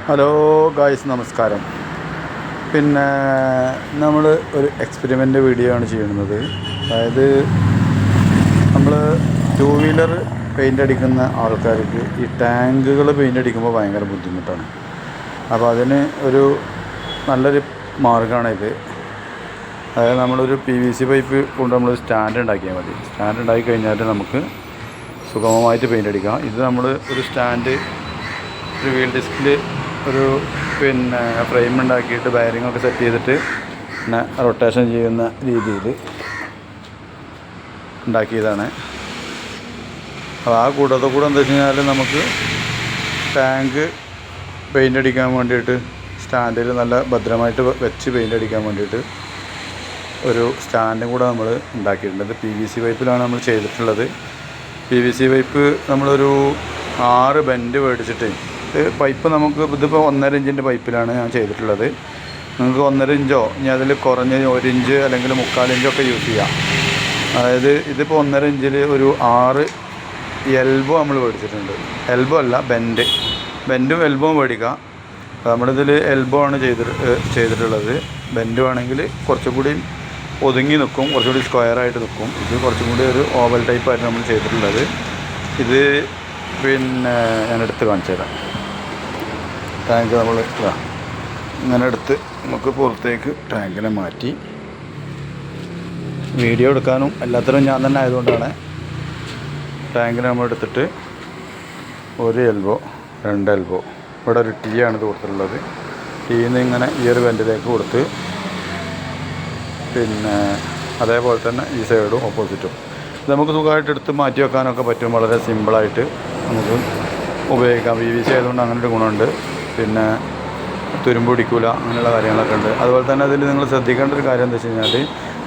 Hello guys, നമസ്കാരം. പിന്നെ നമ്മൾ ഒരു എക്സ്പെരിമെൻ്റ് വീഡിയോ ആണ് ചെയ്യുന്നത്. അതായത് നമ്മൾ ടൂ വീലർ പെയിൻ്റ് അടിക്കുന്ന ആൾക്കാർക്ക് ഈ ടാങ്കുകൾ പെയിൻ്റ് അടിക്കുമ്പോൾ ഭയങ്കര ബുദ്ധിമുട്ടാണ്. അപ്പോൾ അതിന് ഒരു നല്ലൊരു മാർഗ്ഗമാണിത്. അതായത് നമ്മളൊരു PVC പൈപ്പ് കൊണ്ട് നമ്മളൊരു സ്റ്റാൻഡ് ഉണ്ടാക്കിയാൽ മതി. സ്റ്റാൻഡ് ഉണ്ടാക്കി കഴിഞ്ഞാൽ നമുക്ക് സുഗമമായിട്ട് പെയിൻ്റ് അടിക്കാം. ഇത് നമ്മൾ ഒരു സ്റ്റാൻഡ് ഒരു വീൽ ഡിസ്കിൽ ഒരു ഫ്രെയിം ഉണ്ടാക്കിയിട്ട് വയറിങ്ങൊക്കെ സെറ്റ് ചെയ്തിട്ട് പിന്നെ റൊട്ടേഷൻ ചെയ്യുന്ന രീതിയിൽ ഉണ്ടാക്കിയതാണ്. അപ്പോൾ ആ കൂടെ എന്താ വെച്ച് കഴിഞ്ഞാൽ നമുക്ക് ടാങ്ക് പെയിൻ്റ് അടിക്കാൻ വേണ്ടിയിട്ട് സ്റ്റാൻഡിൽ നല്ല ഭദ്രമായിട്ട് വെച്ച് പെയിൻ്റ് അടിക്കാൻ വേണ്ടിയിട്ട് ഒരു സ്റ്റാൻഡും കൂടെ നമ്മൾ ഉണ്ടാക്കിയിട്ടുണ്ട്. ഇത് PVC പൈപ്പിലാണ് നമ്മൾ ചെയ്തിട്ടുള്ളത്. PVC പൈപ്പ് നമ്മളൊരു 6 ബെൻഡ് മേടിച്ചിട്ട് പൈപ്പ് നമുക്ക് ഇതിപ്പോൾ 1.5 ഇഞ്ചിൻ്റെ പൈപ്പിലാണ് ഞാൻ ചെയ്തിട്ടുള്ളത്. നിങ്ങൾക്ക് 1.5 ഇഞ്ചോ ഇനി അതിൽ കുറഞ്ഞ 1 ഇഞ്ച് അല്ലെങ്കിൽ 3/4 ഇഞ്ചൊക്കെ യൂസ് ചെയ്യാം. അതായത് ഇതിപ്പോൾ 1.5 ഇഞ്ചിൽ ഒരു 6 എൽബോ നമ്മൾ മേടിച്ചിട്ടുണ്ട്. എൽബോ അല്ല, ബെൻഡും എൽബോവും മേടിക്കാം. നമ്മളിതിൽ എൽബോ ആണ് ചെയ്തിട്ടുള്ളത്. ബെൻഡ് വേണമെങ്കിൽ കുറച്ചുകൂടി ഒതുങ്ങി നിൽക്കും, കുറച്ചുകൂടി സ്ക്വയറായിട്ട് നിൽക്കും. ഇത് കുറച്ചും കൂടി ഒരു ഓവൽ ടൈപ്പായിട്ട് നമ്മൾ ചെയ്തിട്ടുള്ളത്. ഇത് ഞാൻ എടുത്ത് കാണിച്ചു തരാം. ടാങ്ക് നമ്മൾ ഇങ്ങനെ എടുത്ത് നമുക്ക് പുറത്തേക്ക് ടാങ്കിനെ മാറ്റി വീഡിയോ എടുക്കാനും എല്ലാത്തിനും ഞാൻ തന്നെ ആയതുകൊണ്ടാണ്. ടാങ്കിനെ നമ്മൾ എടുത്തിട്ട് 1 എൽബോ 2 എൽബോ ഇവിടെ ഒരു T ആണ് ഇത് കൊടുത്തിട്ടുള്ളത്. ടീന്ന് ഇങ്ങനെ ഈ ഒരു വെൻറ്റിലേക്ക് കൊടുത്ത് അതേപോലെ തന്നെ ഈ സൈഡും ഓപ്പോസിറ്റും ഇത് നമുക്ക് സുഖമായിട്ട് എടുത്ത് മാറ്റി വെക്കാനൊക്കെ പറ്റും. വളരെ സിമ്പിളായിട്ട് നമുക്ക് ഉപയോഗിക്കാം. PVC ആയതുകൊണ്ട് അങ്ങനെ ഒരു ഗുണമുണ്ട്. പിന്നെ തുരുമ്പ് പിടിക്കില്ല, അങ്ങനെയുള്ള കാര്യങ്ങളൊക്കെ ഉണ്ട്. അതുപോലെ തന്നെ അതിൽ നിങ്ങൾ ശ്രദ്ധിക്കേണ്ട ഒരു കാര്യം എന്താ വെച്ച് കഴിഞ്ഞാൽ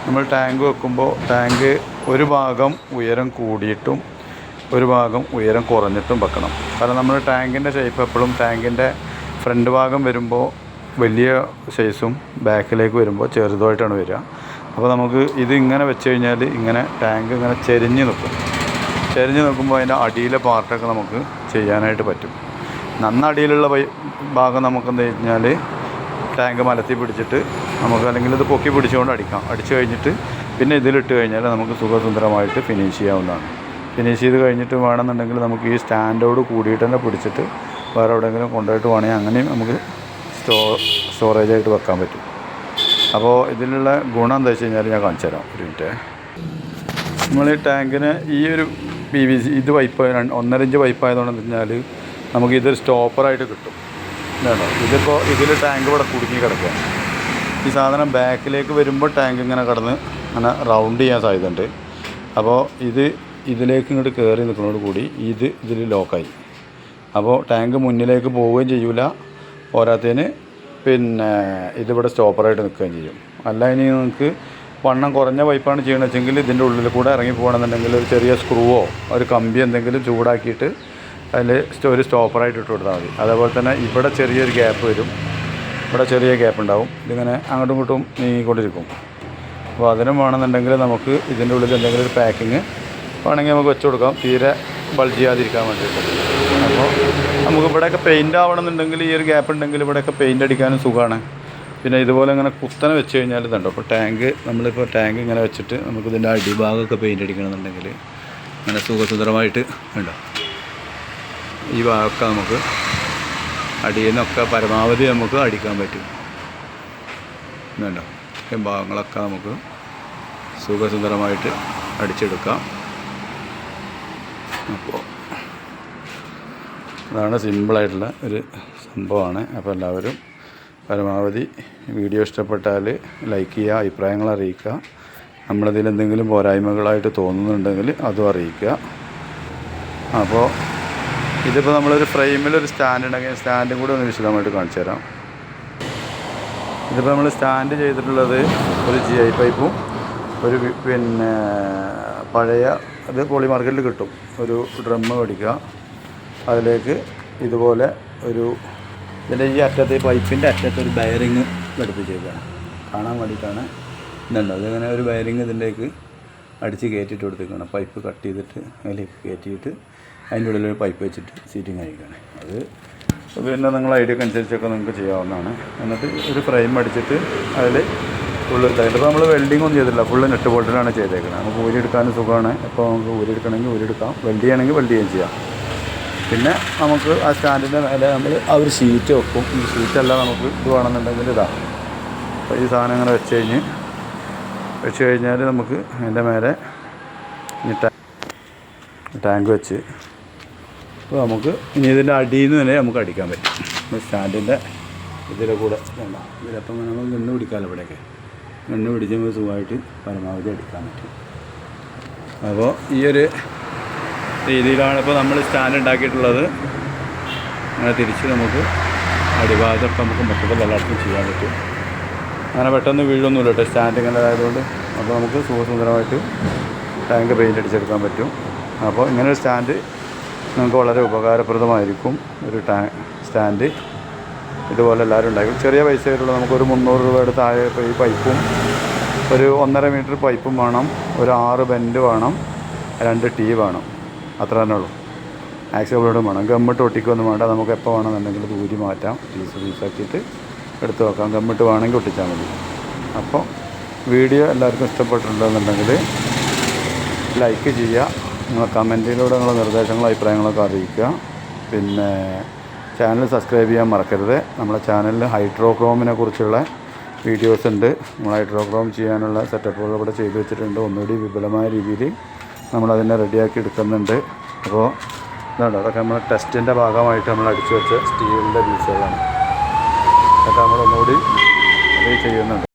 നമ്മൾ ടാങ്ക് വെക്കുമ്പോൾ ടാങ്ക് ഒരു ഭാഗം ഉയരം കൂടിയിട്ടും ഒരു ഭാഗം ഉയരം കുറഞ്ഞിട്ടും വെക്കണം. കാരണം നമ്മൾ ടാങ്കിൻ്റെ ഷേപ്പ് എപ്പോഴും ടാങ്കിൻ്റെ ഫ്രണ്ട് ഭാഗം വരുമ്പോൾ വലിയ സൈസും ബാക്കിലേക്ക് വരുമ്പോൾ ചെറുതായിട്ടാണ് വരിക. അപ്പോൾ നമുക്ക് ഇത് ഇങ്ങനെ വെച്ച് കഴിഞ്ഞാൽ ഇങ്ങനെ ടാങ്ക് ഇങ്ങനെ ചെരിഞ്ഞ് നിൽക്കുമ്പോൾ അതിൻ്റെ അടിയിലെ പാർട്ടൊക്കെ നമുക്ക് ചെയ്യാനായിട്ട് പറ്റും. നന്നടിയിലുള്ള ഭാഗം നമുക്ക് എന്താ കഴിഞ്ഞാൽ ടാങ്ക് മലത്തി പിടിച്ചിട്ട് നമുക്ക് അല്ലെങ്കിൽ ഇത് പൊക്കി പിടിച്ചുകൊണ്ട് അടിച്ചു കഴിഞ്ഞിട്ട് പിന്നെ ഇതിലിട്ട് കഴിഞ്ഞാൽ നമുക്ക് സുഖസുന്ദരമായിട്ട് ഫിനിഷ് ചെയ്യാവുന്നതാണ്. ഫിനിഷ് ചെയ്ത് കഴിഞ്ഞിട്ട് വേണമെന്നുണ്ടെങ്കിൽ നമുക്ക് ഈ സ്റ്റാൻഡോട് കൂടിയിട്ട് തന്നെ പിടിച്ചിട്ട് വേറെ എവിടെയെങ്കിലും കൊണ്ടുപോയിട്ട് വേണമെങ്കിൽ അങ്ങനെയും നമുക്ക് സ്റ്റോറേജായിട്ട് വെക്കാൻ പറ്റും. അപ്പോൾ ഇതിലുള്ള ഗുണം എന്താ വെച്ച് കഴിഞ്ഞാൽ ഞാൻ കാണിച്ചു തരാം. ഒരു മിനിറ്റ്. നമ്മൾ ഈ ടാങ്കിന് ഈ ഒരു PVC ഇത് പൈപ്പ് 1.5 ഇഞ്ച് പൈപ്പായതുകൊണ്ട് എന്ന് വെച്ചാൽ നമുക്ക് ഇതൊരു സ്റ്റോപ്പറായിട്ട് കിട്ടും. ഇതാണോ, ഇതിപ്പോൾ ഇതിൽ ടാങ്ക് ഇവിടെ കുടുങ്ങി കിടക്കുക. ഈ സാധനം ബാക്കിലേക്ക് വരുമ്പോൾ ടാങ്ക് ഇങ്ങനെ കിടന്ന് അങ്ങനെ റൗണ്ട് ചെയ്യാൻ സാധ്യതയുണ്ട്. അപ്പോൾ ഇതിലേക്ക് ഇങ്ങോട്ട് കയറി നിൽക്കുന്നതോട് കൂടി ഇതിൽ ലോക്കായി. അപ്പോൾ ടാങ്ക് മുന്നിലേക്ക് പോവുകയും ചെയ്യില്ല, പോരാത്തതിന് ഇതിവിടെ സ്റ്റോപ്പറായിട്ട് നിൽക്കുകയും ചെയ്യും. അല്ല ഇനി നിങ്ങൾക്ക് വണ്ണം കുറഞ്ഞ പൈപ്പാണ് ചെയ്യണമെന്ന് വെച്ചെങ്കിൽ ഇതിൻ്റെ ഉള്ളിൽ കൂടെ ഇറങ്ങി പോകണമെന്നുണ്ടെങ്കിൽ ഒരു ചെറിയ സ്ക്രൂവോ ഒരു കമ്പി എന്തെങ്കിലും ചൂടാക്കിയിട്ട് അതിൽ ഒരു സ്റ്റോപ്പറായിട്ട് ഇട്ട് കൊടുത്താൽ മതി. അതേപോലെ തന്നെ ഇവിടെ ചെറിയൊരു ഗ്യാപ്പ് വരും, ഇവിടെ ചെറിയ ഗ്യാപ്പ് ഉണ്ടാവും. ഇതിങ്ങനെ അങ്ങോട്ടും ഇങ്ങോട്ടും നീങ്ങിക്കൊണ്ടിരിക്കും. അപ്പോൾ അതിനും വേണമെന്നുണ്ടെങ്കിൽ നമുക്ക് ഇതിൻ്റെ ഉള്ളിൽ എന്തെങ്കിലും ഒരു പാക്കിങ് വേണമെങ്കിൽ നമുക്ക് വെച്ച് കൊടുക്കാം, തീരെ ബൾജ് ചെയ്യാതിരിക്കാൻ വേണ്ടിയിട്ട്. അപ്പോൾ നമുക്ക് ഇവിടെയൊക്കെ പെയിൻ്റ് ആവണമെന്നുണ്ടെങ്കിൽ ഈ ഒരു ഗ്യാപ്പ് ഉണ്ടെങ്കിൽ ഇവിടെയൊക്കെ പെയിൻ്റ് അടിക്കാനും സുഖമാണ്. പിന്നെ ഇതുപോലെ ഇങ്ങനെ കുത്തനെ വെച്ച് കഴിഞ്ഞാൽ ഇതുണ്ടോ, അപ്പോൾ നമ്മളിപ്പോൾ ടാങ്ക് ഇങ്ങനെ വെച്ചിട്ട് നമുക്ക് ഇതിൻ്റെ അടിഭാഗമൊക്കെ പെയിൻ്റ് അടിക്കണമെന്നുണ്ടെങ്കിൽ അങ്ങനെ സുഖസുന്ദരമായിട്ട് ഉണ്ടോ, ഈ ഭാഗമൊക്കെ നമുക്ക് അടിയിൽ നിന്നൊക്കെ പരമാവധി നമുക്ക് അടിക്കാൻ പറ്റും. വേണ്ട ഈ ഭാഗങ്ങളൊക്കെ നമുക്ക് സുഖസുന്ദരമായിട്ട് അടിച്ചെടുക്കാം. അപ്പോൾ അതാണ് സിമ്പിളായിട്ടുള്ള ഒരു സംഭവമാണ്. അപ്പോൾ എല്ലാവരും പരമാവധി വീഡിയോ ഇഷ്ടപ്പെട്ടാൽ ലൈക്ക് ചെയ്യുക, അഭിപ്രായങ്ങൾ അറിയിക്കുക. നമ്മളതിൽ എന്തെങ്കിലും പോരായ്മകളായിട്ട് തോന്നുന്നുണ്ടെങ്കിൽ അതും അറിയിക്കുക. അപ്പോൾ ഇതിപ്പോൾ നമ്മളൊരു ഫ്രെയിമിലൊരു സ്റ്റാൻഡ് ഉണ്ടെങ്കിൽ സ്റ്റാൻഡും കൂടെ ഒന്ന് വിശദമായിട്ട് കാണിച്ചു തരാം. ഇതിപ്പോൾ നമ്മൾ സ്റ്റാൻഡ് ചെയ്തിട്ടുള്ളത് ഒരു GI പൈപ്പും ഒരു പഴയ അത് പോളി മാർക്കറ്റിൽ കിട്ടും ഒരു ഡ്രം മേടിക്കുക. അതിലേക്ക് ഇതുപോലെ ഇതിൻ്റെ ഈ അറ്റത്ത് പൈപ്പിൻ്റെ അറ്റത്ത് ഒരു ബയറിങ് ഘടിപ്പിച്ചേക്കാണ്, കാണാൻ വേണ്ടിയിട്ടാണ്. ഇതുണ്ടോ, അതിങ്ങനെ ഒരു ബയറിങ് ഇതിലേക്ക് അടിച്ച് കയറ്റിയിട്ട് കൊടുത്തേക്കാണ്. പൈപ്പ് കട്ട് ചെയ്തിട്ട് അതിലേക്ക് കയറ്റിയിട്ട് അതിൻ്റെ ഉള്ളിലൊരു പൈപ്പ് വെച്ചിട്ട് സീറ്റിംഗ് ആയിരിക്കുകയാണ്. അത് പിന്നെ നിങ്ങളുടെ ഐഡിയക്ക് അനുസരിച്ചൊക്കെ നിങ്ങൾക്ക് ചെയ്യാവുന്നതാണ്. എന്നിട്ട് ഒരു ഫ്രെയിം അടിച്ചിട്ട് അതിൽ ഫുള്ള് ഇതായിട്ട് ഇപ്പോൾ നമ്മൾ വെൽഡിംഗ് ഒന്നും ചെയ്തിട്ടില്ല, ഫുള്ള് നെറ്റ് ബോൾട്ടിലാണ് ചെയ്തേക്കുന്നത്. നമുക്ക് ഊരിയെടുക്കാനും സുഖമാണ്. അപ്പോൾ നമുക്ക് ഊരിയെടുക്കണമെങ്കിൽ ഊരിയെടുക്കാം, വെൽഡ് ചെയ്യണമെങ്കിൽ വെൽഡ് ചെയ്യുകയും ചെയ്യാം. പിന്നെ നമുക്ക് ആ സ്റ്റാൻഡിൻ്റെ മേലെ നമ്മൾ ആ ഒരു ഷീറ്റ് വെക്കും. ഈ ഷീറ്റല്ല നമുക്ക് ഇത് വേണമെന്നുണ്ടെങ്കിൽ ഇതാണ്. അപ്പോൾ ഈ സാധനം അങ്ങനെ വെച്ച് കഴിഞ്ഞാൽ നമുക്ക് അതിൻ്റെ മേലെ ടാങ്ക് വെച്ച് അപ്പോൾ നമുക്ക് ഇനി ഇതിൻ്റെ അടിയിൽ നിന്ന് തന്നെ നമുക്ക് അടിക്കാൻ പറ്റും. സ്റ്റാൻഡിൻ്റെ ഇതിലെ കൂടെ വേണ്ട ഇതിലപ്പം നമ്മൾ ഗണ്ണ് പിടിക്കാമല്ലോ, ഇവിടെയൊക്കെ ഗണ്ണ് പിടിക്കുമ്പോൾ സുഖമായിട്ട് പരമാവധി അടിക്കാൻ പറ്റും. അപ്പോൾ ഈ ഒരു രീതിയിലാണ് ഇപ്പോൾ നമ്മൾ സ്റ്റാൻഡ് ഉണ്ടാക്കിയിട്ടുള്ളത്. അങ്ങനെ തിരിച്ച് നമുക്ക് അടിഭാഗത്തൊക്കെ നമുക്ക് മൊത്തത്തിൽ എല്ലാവർക്കും ചെയ്യാൻ പറ്റും. അങ്ങനെ പെട്ടെന്ന് വീഴൊന്നുമില്ല കേട്ടോ സ്റ്റാൻഡ് ഇങ്ങനെ ആയതുകൊണ്ട്. അപ്പോൾ നമുക്ക് സുഖസുന്ദരമായിട്ട് ടാങ്ക് പെയിൻ്റ് അടിച്ചെടുക്കാൻ പറ്റും. അപ്പോൾ ഇങ്ങനെ ഒരു സ്റ്റാൻഡ് നിങ്ങൾക്ക് വളരെ ഉപകാരപ്രദമായിരിക്കും. ഒരു സ്റ്റാൻഡ് ഇതുപോലെ എല്ലാവരും ഉണ്ടാക്കും. ചെറിയ പൈസ ആയിട്ടുള്ള നമുക്കൊരു 300 രൂപയുടെ താഴെ ഈ പൈപ്പും ഒരു 1.5 മീറ്റർ പൈപ്പും വേണം, ഒരു 6 ബെൻഡ് വേണം, 2 ടീ വേണം, അത്ര തന്നെ ഉള്ളൂ. ആക്സിൽ ബ്ലേഡും വേണം. ഗമ്മിട്ട് ഒട്ടിക്കൊന്നും വേണ്ട, നമുക്ക് എപ്പോൾ വേണമെന്നുണ്ടെങ്കിൽ ദൂരി മാറ്റാം, പീസാക്കിയിട്ട് എടുത്ത് വെക്കാം. ഗമ്മിട്ട് വേണമെങ്കിൽ ഒട്ടിച്ചാൽ മതി. അപ്പോൾ വീഡിയോ എല്ലാവർക്കും ഇഷ്ടപ്പെട്ടിട്ടുണ്ടെന്നുണ്ടെങ്കിൽ ലൈക്ക് ചെയ്യുക, നിങ്ങളെ കമൻറ്റിലൂടെ നിങ്ങളുടെ നിർദ്ദേശങ്ങളും അഭിപ്രായങ്ങളൊക്കെ അറിയിക്കുക. പിന്നെ ചാനൽ സബ്സ്ക്രൈബ് ചെയ്യാൻ മറക്കരുത്. നമ്മുടെ ചാനലിൽ ഹൈഡ്രോക്രോമിനെ കുറിച്ചുള്ള വീഡിയോസ് ഉണ്ട്. നമ്മൾ ഹൈഡ്രോക്രോം ചെയ്യാനുള്ള സെറ്റപ്പുകൾ ഇവിടെ ചെയ്തു വെച്ചിട്ടുണ്ട്. ഒന്നുകൂടി വിപുലമായ രീതിയിൽ നമ്മളതിനെ റെഡിയാക്കി എടുക്കുന്നുണ്ട്. അപ്പോൾ ഇതാണ് അതൊക്കെ നമ്മൾ ടെസ്റ്റിൻ്റെ ഭാഗമായിട്ട് നമ്മൾ അടിച്ചു വെച്ച സ്റ്റീലിൻ്റെ പീസുകളാണ്. അതൊക്കെ നമ്മളൊന്നുകൂടി ചെയ്യുന്നുണ്ട്.